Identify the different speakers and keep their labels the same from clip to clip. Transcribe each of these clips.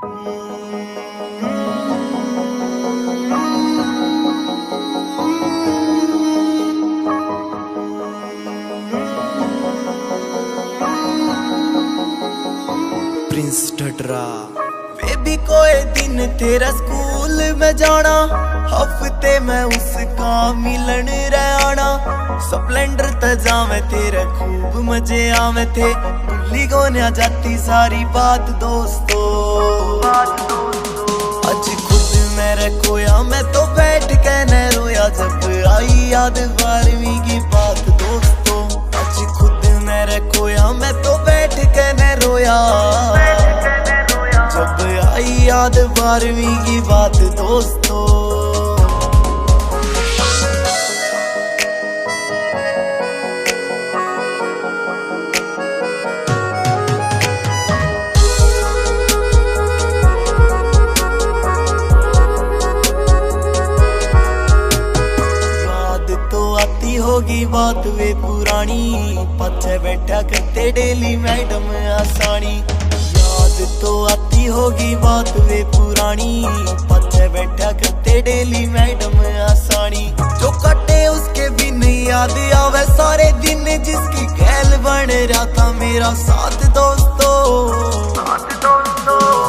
Speaker 1: Prince टटरा baby कोई दिन तेरा स्कूल में जाना, हफ्ते में उसका मिलन रहना। स्प्लेंडर त जावे तेरे खूब मजे आवे थे, भूली को न जाती सारी बात दोस्तों। आज खुद मेरे खोया मैं तो बैठ के न रोया, जब आई याद 12वीं की बात दोस्तों। आज खुद मेरे खोया मैं तो बैठ के न रोया, जब आई याद 12वीं की बात दोस्तों। होगी बात वे पुरानी, पीछे बैठा करते डेली मैडम आसानी। याद तो आती होगी बात वे पुरानी, पीछे बैठा करते डेली मैडम आसानी। जो कटे उसके भी नहीं याद आवे सारे दिन, जिसकी गैल बन रहा था मेरा साथ दोस्तों।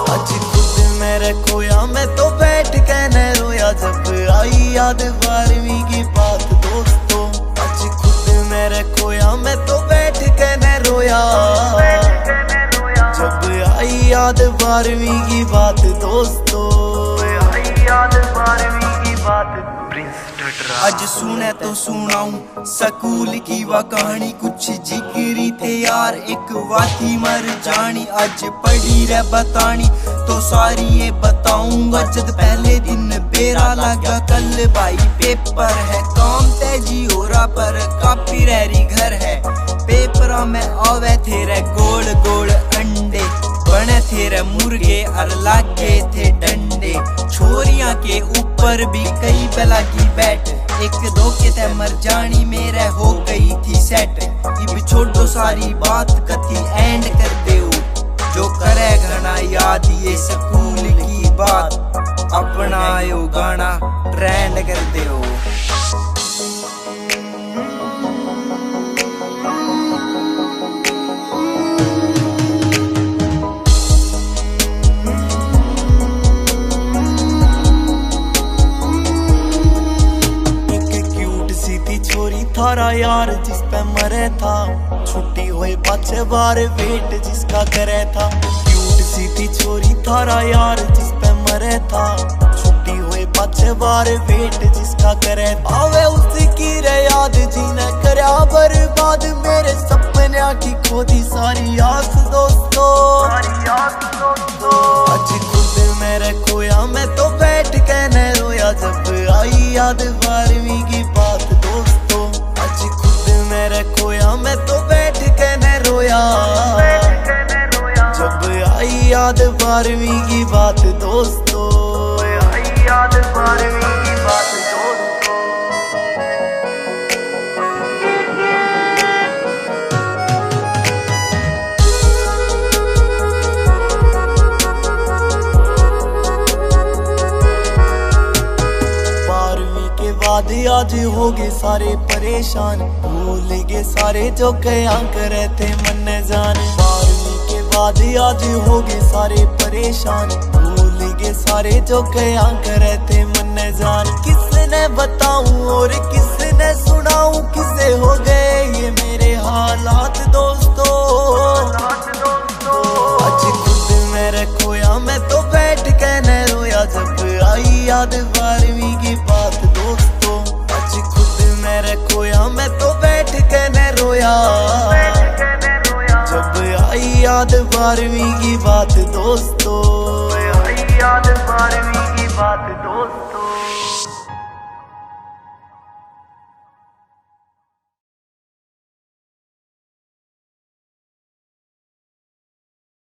Speaker 1: आज खुद मेरे खोया मैं तो बैठ के न रोया, जब आई याद 12वीं की बात दोस्तों। मेरे खोया मैं तो बैठ के न रोया, जब आई याद 12वीं की बात दोस्तों। आई याद 12वीं की बात।
Speaker 2: आज सुने तो सुनाऊं स्कूल की वह कहानी, कुछ जिगरी थे यार एक वाथी मर जानी। आज पढ़ी रे बतानी तो सारी ये बताऊंगा, जब पहले दिन बेरा लगा कल भाई पेपर है। काम तेजी हो रहा पर कापी रही घर है, पेपरा में आवे थे गोल गोल अंडे, बने थे मुर्गे और लागे थे डंडे। छोरियां के ऊपर भी कई बला की बैठ, एक दो के ते मर जानी मेरे हो गई थी सेट। इब छोड़ो सारी बात कथी एंड कर दे, जो करे घना याद ये स्कूल की बात, अपना यो गाना ट्रेंड कर दे।
Speaker 1: थारा यार जिस पे मरे था, छुट्टी हुई पाछे बार वेट जिसका करे था। क्यूट सी थी छोरी थारा यार जिस पे मरे था, छुट्टी हुई पाछे बार वेट जिसका करे। आवे उसकी रे याद जीने करया बर्बाद, मेरे सपने की खोदी सारी आस दोस्तों। आज खुद मेरे खोया मैं तो बैठ के न रोया, जब आई याद 12वीं की बात दोस्तों। आज खुद मेरे खोया मैं तो बैठ के न रोया, जब आई याद 12वीं की बात दोस्तों। आई याद 12वीं की बात दोस्तों। आज हो गए सारे परेशान, भूल गए सारे जो क्या करे थे मन जान। 12वीं के बाद आज हो गए सारे परेशान, भूल गए सारे जो क्या करे थे मन जान। किसने बताऊं और किसने सुनाऊं, किसे हो गए ये मेरे हालात दोस्तों। आज खुद मेरे खोया मैं तो बैठ के न रोया, जब आई याद 12वीं की बात दोस्तों। आज खुद मेरे खोया मैं तो बैठ के न रोया, जब आई याद 12वीं की बात दोस्तों।